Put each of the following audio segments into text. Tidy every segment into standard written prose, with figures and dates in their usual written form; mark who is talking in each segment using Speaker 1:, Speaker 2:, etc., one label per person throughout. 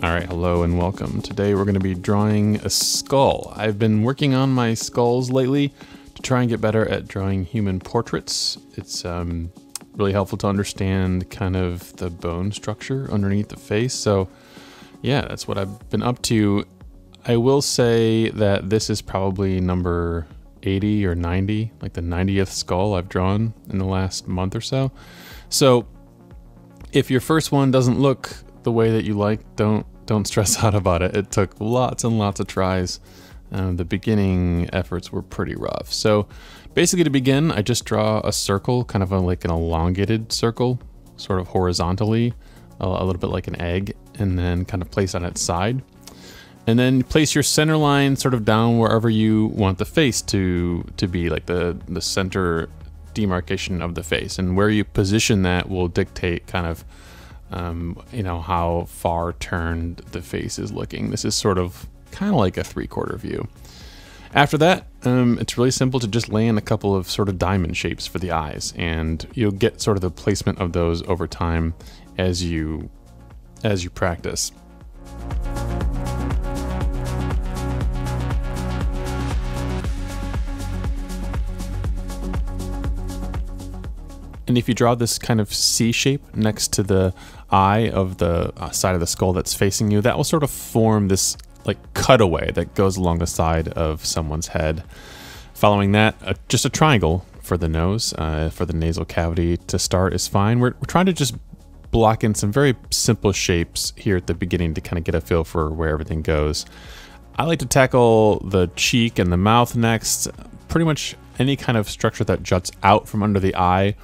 Speaker 1: Alright, hello and welcome. Today we're going to be drawing a skull. I've been working on my skulls lately to try and get better at drawing human portraits. It's really helpful to understand kind of the bone structure underneath the face. So yeah, that's what I've been up to. I will say that this is probably number 80 or 90, like the 90th skull I've drawn in the last month or so. So if your first one doesn't look the way that you like, don't stress out about it. It took lots and lots of tries. The beginning efforts were pretty rough. So basically to begin, I just draw a circle, kind of like an elongated circle, sort of horizontally, a little bit like an egg, and then kind of place on its side. And then place your center line sort of down wherever you want the face to be, like the center demarcation of the face. And where you position that will dictate kind of how far turned the face is looking. This is sort of kind of like a 3/4 view. After that, it's really simple to just lay in a couple of sort of diamond shapes for the eyes, and you'll get sort of the placement of those over time as you practice. And if you draw this kind of C shape next to the eye of the side of the skull that's facing you, that will sort of form this like cutaway that goes along the side of someone's head. Following that, just a triangle for the nose, for the nasal cavity to start is fine. We're trying to just block in some very simple shapes here at the beginning to kind of get a feel for where everything goes. I like to tackle the cheek and the mouth next. Pretty much any kind of structure that juts out from under the eye,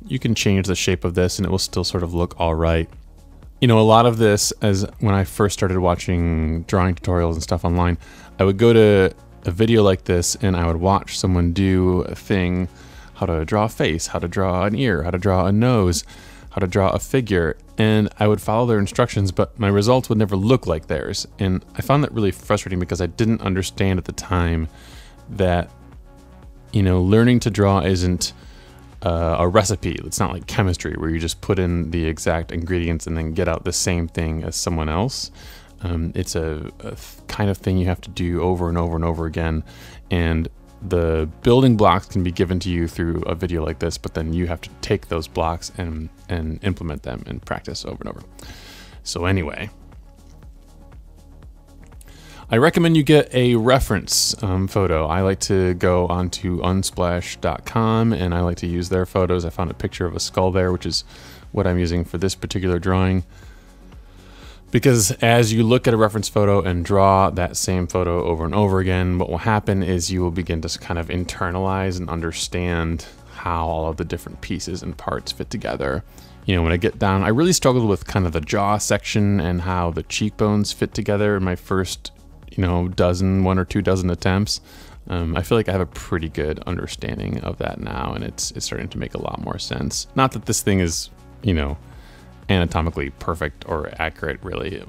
Speaker 1: you can change the shape of this and it will still sort of look all right. You know, a lot of this, as when I first started watching drawing tutorials and stuff online, I would go to a video like this and I would watch someone do a thing, how to draw a face, how to draw an ear, how to draw a nose, how to draw a figure, and I would follow their instructions, but my results would never look like theirs. And I found that really frustrating because I didn't understand at the time that, you know, learning to draw isn't a recipe. It's not like chemistry where you just put in the exact ingredients and then get out the same thing as someone else. It's a kind of thing you have to do over and over and over again. And the building blocks can be given to you through a video like this, but then you have to take those blocks and implement them and practice over and over. So anyway, I recommend you get a reference photo. I like to go onto unsplash.com and I like to use their photos. I found a picture of a skull there, which is what I'm using for this particular drawing. Because as you look at a reference photo and draw that same photo over and over again, what will happen is you will begin to kind of internalize and understand how all of the different pieces and parts fit together. You know, when I get down, I really struggled with kind of the jaw section and how the cheekbones fit together in my first one or two dozen attempts. I feel like I have a pretty good understanding of that now, and it's starting to make a lot more sense. Not that this thing is, anatomically perfect or accurate, really.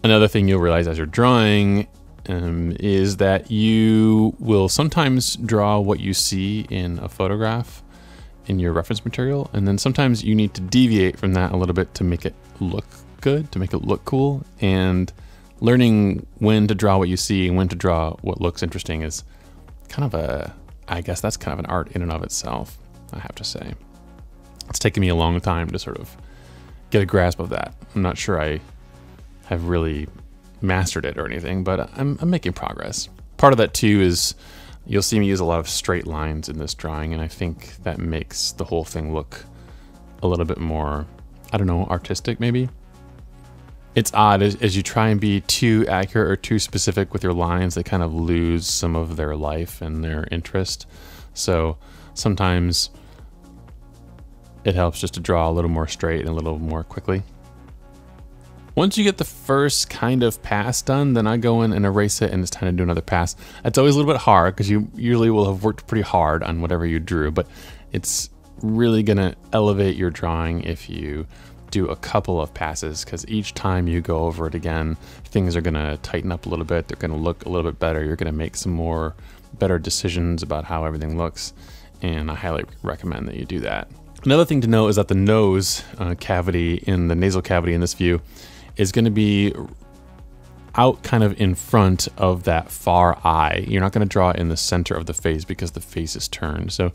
Speaker 1: Another thing you'll realize as you're drawing is that you will sometimes draw what you see in a photograph in your reference material, and then sometimes you need to deviate from that a little bit to make it look good, to make it look cool. And learning when to draw what you see and when to draw what looks interesting is kind of I guess that's kind of an art in and of itself, I have to say. It's taken me a long time to sort of get a grasp of that. I'm not sure I have really mastered it or anything, but I'm making progress. Part of that too is you'll see me use a lot of straight lines in this drawing, and I think that makes the whole thing look a little bit more, I don't know, artistic maybe. It's odd, as you try and be too accurate or too specific with your lines, they kind of lose some of their life and their interest. So sometimes it helps just to draw a little more straight and a little more quickly. Once you get the first kind of pass done, then I go in and erase it and it's time to do another pass. It's always a little bit hard because you usually will have worked pretty hard on whatever you drew, but it's really gonna elevate your drawing if you do a couple of passes, because each time you go over it again, things are going to tighten up a little bit. They're going to look a little bit better. You're going to make some more better decisions about how everything looks, and I highly recommend that you do that. Another thing to know is that the nose cavity in the nasal cavity in this view is going to be out kind of in front of that far eye. You're not going to draw it in the center of the face because the face is turned. So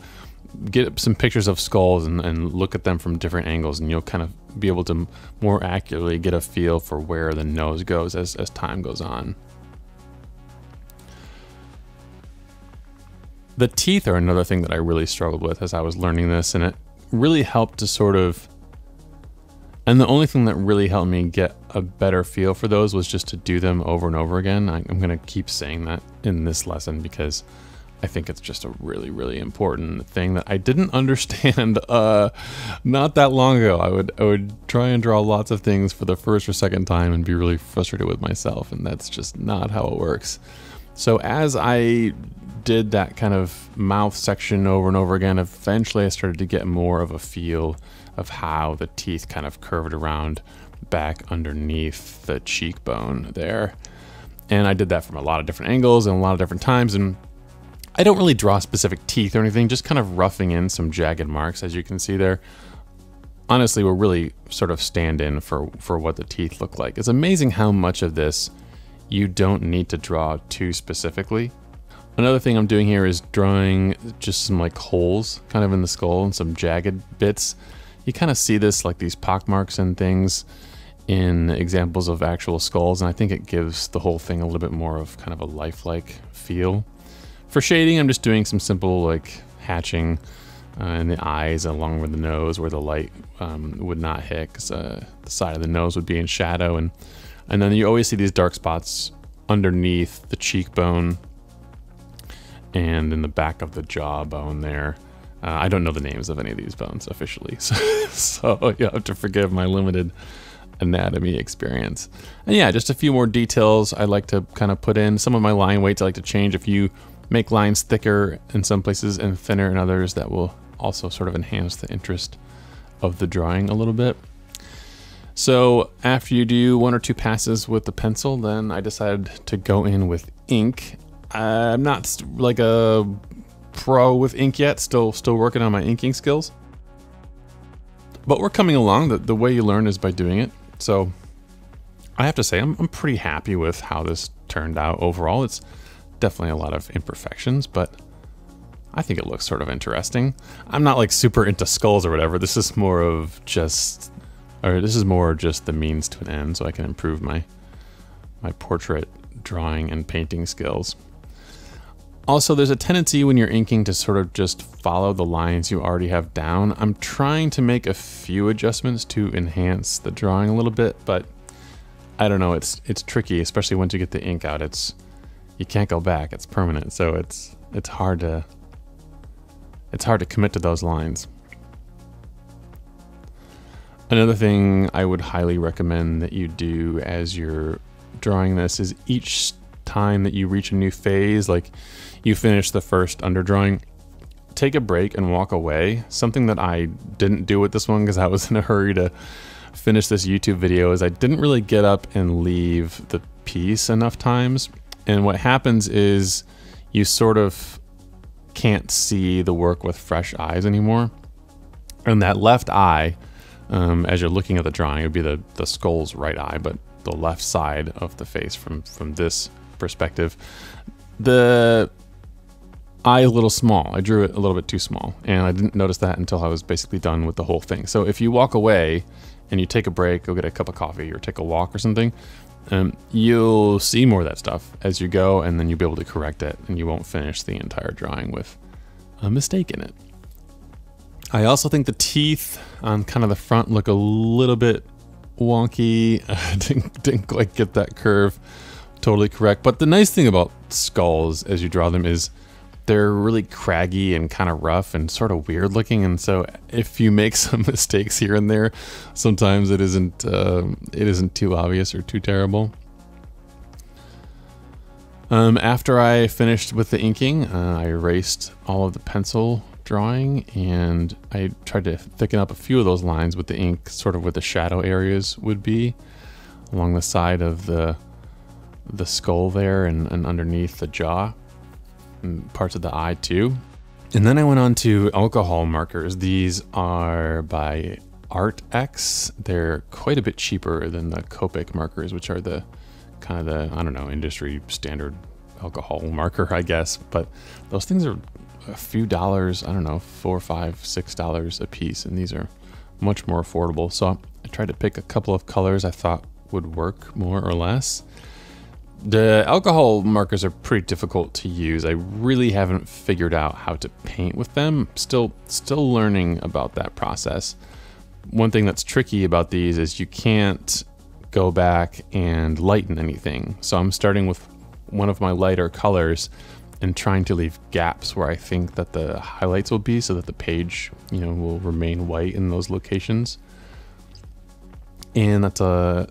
Speaker 1: get some pictures of skulls and look at them from different angles, and you'll kind of be able to more accurately get a feel for where the nose goes as time goes on. The teeth are another thing that I really struggled with as I was learning this, and it really helped to sort of, and the only thing that really helped me get a better feel for those was just to do them over and over again. I'm going to keep saying that in this lesson because I think it's just a really, really important thing that I didn't understand not that long ago. I would try and draw lots of things for the first or second time and be really frustrated with myself, and that's just not how it works. So as I did that kind of mouth section over and over again, eventually I started to get more of a feel of how the teeth kind of curved around back underneath the cheekbone there. And I did that from a lot of different angles and a lot of different times, and I don't really draw specific teeth or anything, just kind of roughing in some jagged marks, as you can see there. Honestly, will really sort of stand in for what the teeth look like. It's amazing how much of this you don't need to draw too specifically. Another thing I'm doing here is drawing just some like holes kind of in the skull and some jagged bits. You kind of see this, like these pock marks and things, in examples of actual skulls, and I think it gives the whole thing a little bit more of kind of a lifelike feel. For shading, I'm just doing some simple like hatching in the eyes along with the nose where the light would not hit, because the side of the nose would be in shadow, and then you always see these dark spots underneath the cheekbone and in the back of the jawbone there. I don't know the names of any of these bones officially, so you have to forgive my limited anatomy experience. And yeah, just a few more details I like to kind of put in. Some of my line weights I like to change. If you make lines thicker in some places and thinner in others, that will also sort of enhance the interest of the drawing a little bit. So after you do one or two passes with the pencil, then I decided to go in with ink. I'm not like a pro with ink yet, still working on my inking skills, but we're coming along. The way you learn is by doing it. So I have to say I'm pretty happy with how this turned out overall. It's definitely a lot of imperfections, but I think it looks sort of interesting. I'm not like super into skulls or whatever. This is more just the means to an end, so I can improve my portrait drawing and painting skills. Also, there's a tendency when you're inking to sort of just follow the lines you already have down. I'm trying to make a few adjustments to enhance the drawing a little bit, but I don't know, it's tricky, especially once you get the ink out. You can't go back, it's permanent, so it's hard to commit to those lines. Another thing I would highly recommend that you do as you're drawing this is each time that you reach a new phase, like you finish the first underdrawing, take a break and walk away. Something that I didn't do with this one because I was in a hurry to finish this YouTube video is I didn't really get up and leave the piece enough times. And what happens is you sort of can't see the work with fresh eyes anymore. And that left eye, as you're looking at the drawing, it would be the skull's right eye, but the left side of the face from this perspective, the eye is a little small. I drew it a little bit too small, and I didn't notice that until I was basically done with the whole thing. So if you walk away and you take a break, go get a cup of coffee or take a walk or something, you'll see more of that stuff as you go, and then you'll be able to correct it, and you won't finish the entire drawing with a mistake in it. I also think the teeth on kind of the front look a little bit wonky. Didn't quite get that curve totally correct. But the nice thing about skulls as you draw them is they're really craggy and kind of rough and sort of weird looking. And so if you make some mistakes here and there, sometimes it isn't too obvious or too terrible. After I finished with the inking, I erased all of the pencil drawing, and I tried to thicken up a few of those lines with the ink, sort of where the shadow areas would be along the side of the skull there and underneath the jaw and parts of the eye too. And then I went on to alcohol markers. These are by ArrtX. They're quite a bit cheaper than the Copic markers, which are the kind of the, I don't know, industry standard alcohol marker, I guess. But those things are a few dollars, I don't know, $4, $5, $6 a piece, and these are much more affordable. So I tried to pick a couple of colors I thought would work more or less. The alcohol markers are pretty difficult to use. I really haven't figured out how to paint with them. Still learning about that process. One thing that's tricky about these is you can't go back and lighten anything. So I'm starting with one of my lighter colors and trying to leave gaps where I think that the highlights will be, so that the page, will remain white in those locations. And that's a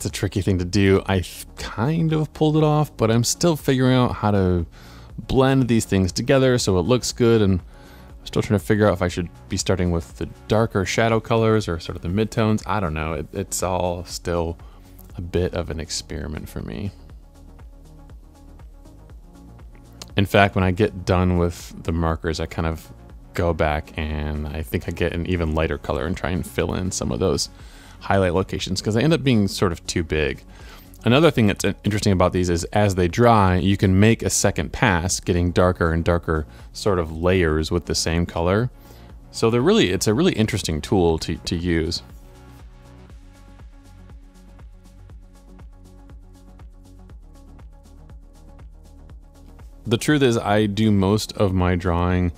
Speaker 1: tricky thing to do. I kind of pulled it off, but I'm still figuring out how to blend these things together so it looks good, and I'm still trying to figure out if I should be starting with the darker shadow colors or sort of the midtones. I don't know. It's all still a bit of an experiment for me. In fact, when I get done with the markers, I kind of go back and I think I get an even lighter color and try and fill in some of those highlight locations, because they end up being sort of too big. Another thing that's interesting about these is as they dry, you can make a second pass, getting darker and darker sort of layers with the same color. So it's a really interesting tool to use. The truth is, I do most of my drawing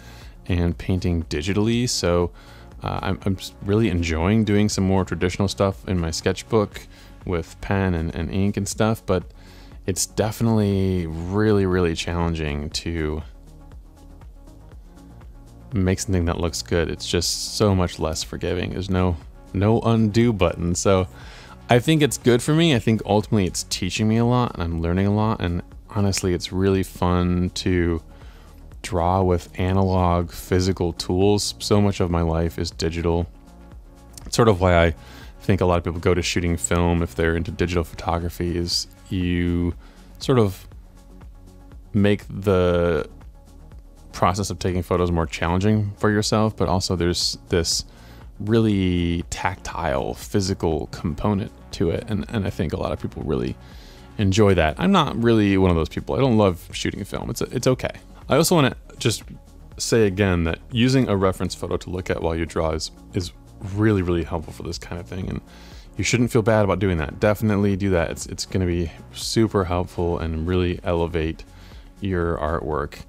Speaker 1: and painting digitally, so I'm really enjoying doing some more traditional stuff in my sketchbook with pen and ink and stuff, but it's definitely really, really challenging to make something that looks good. It's just so much less forgiving. There's no undo button. So I think it's good for me. I think ultimately it's teaching me a lot and I'm learning a lot, and honestly, it's really fun to draw with analog physical tools. So much of my life is digital. It's sort of why I think a lot of people go to shooting film if they're into digital photography, is you sort of make the process of taking photos more challenging for yourself, but also there's this really tactile physical component to it, and I think a lot of people really enjoy that. I'm not really one of those people. I don't love shooting film. It's okay. I also want to just say again that using a reference photo to look at while you draw is really, really helpful for this kind of thing, and you shouldn't feel bad about doing that. Definitely do that. It's going to be super helpful and really elevate your artwork.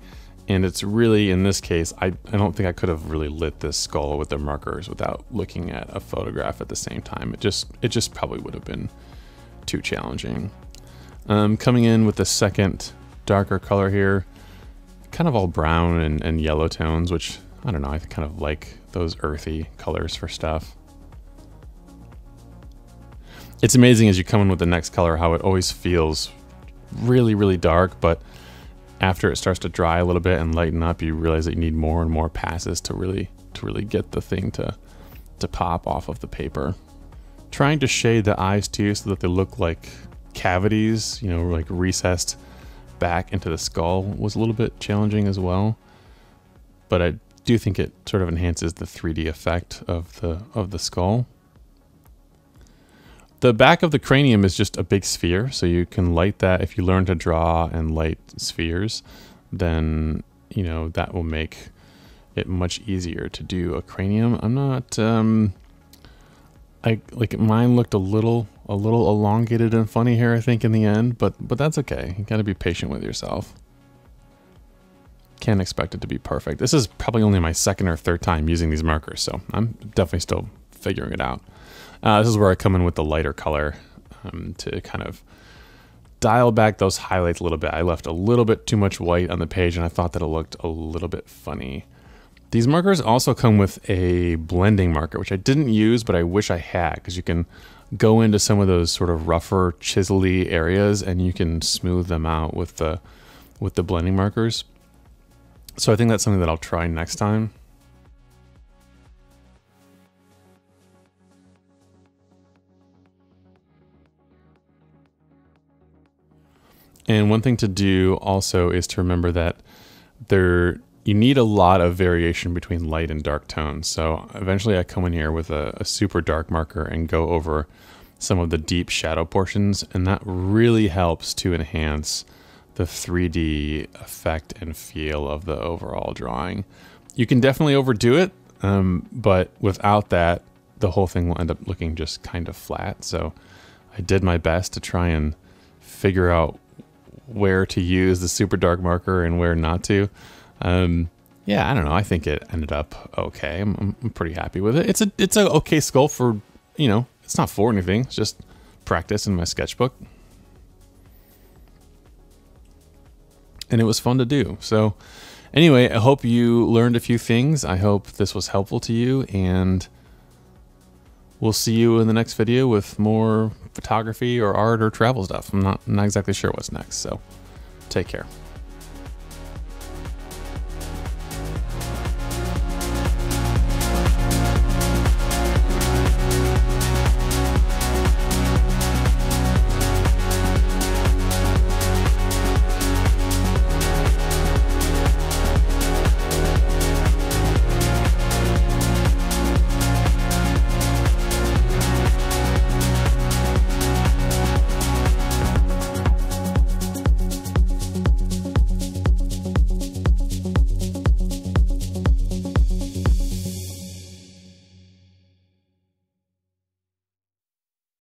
Speaker 1: And it's really, in this case, I don't think I could have really lit this skull with the markers without looking at a photograph at the same time. It just probably would have been too challenging. Coming in with the second darker color here, kind of all brown and yellow tones, which I don't know, I kind of like those earthy colors for stuff. It's amazing as you come in with the next color how it always feels really, really dark, but after it starts to dry a little bit and lighten up, you realize that you need more and more passes to really get the thing to pop off of the paper. Trying to shade the eyes too so that they look like cavities, like recessed back into the skull, was a little bit challenging as well, but I do think it sort of enhances the 3D effect of the skull. The back of the cranium is just a big sphere, so you can light that. If you learn to draw and light spheres, then that will make it much easier to do a cranium. I'm not mine looked a little elongated and funny here, I think, in the end, but that's okay. You gotta be patient with yourself. Can't expect it to be perfect. This is probably only my second or third time using these markers, so I'm definitely still figuring it out. This is where I come in with the lighter color to kind of dial back those highlights a little bit. I left a little bit too much white on the page, and I thought that it looked a little bit funny. These markers also come with a blending marker, which I didn't use, but I wish I had, because you can go into some of those sort of rougher, chisel-y areas, and you can smooth them out with the blending markers. So I think that's something that I'll try next time. And one thing to do also is to remember that you need a lot of variation between light and dark tones. So eventually I come in here with a super dark marker and go over some of the deep shadow portions, and that really helps to enhance the 3D effect and feel of the overall drawing. You can definitely overdo it, but without that, the whole thing will end up looking just kind of flat. So I did my best to try and figure out where to use the super dark marker and where not to. Yeah, I don't know. I think it ended up okay. I'm pretty happy with it. It's a okay sculpt for, you know, it's not for anything. It's just practice in my sketchbook. And it was fun to do. So anyway, I hope you learned a few things. I hope this was helpful to you, and we'll see you in the next video with more photography or art or travel stuff. I'm not exactly sure what's next, so take care.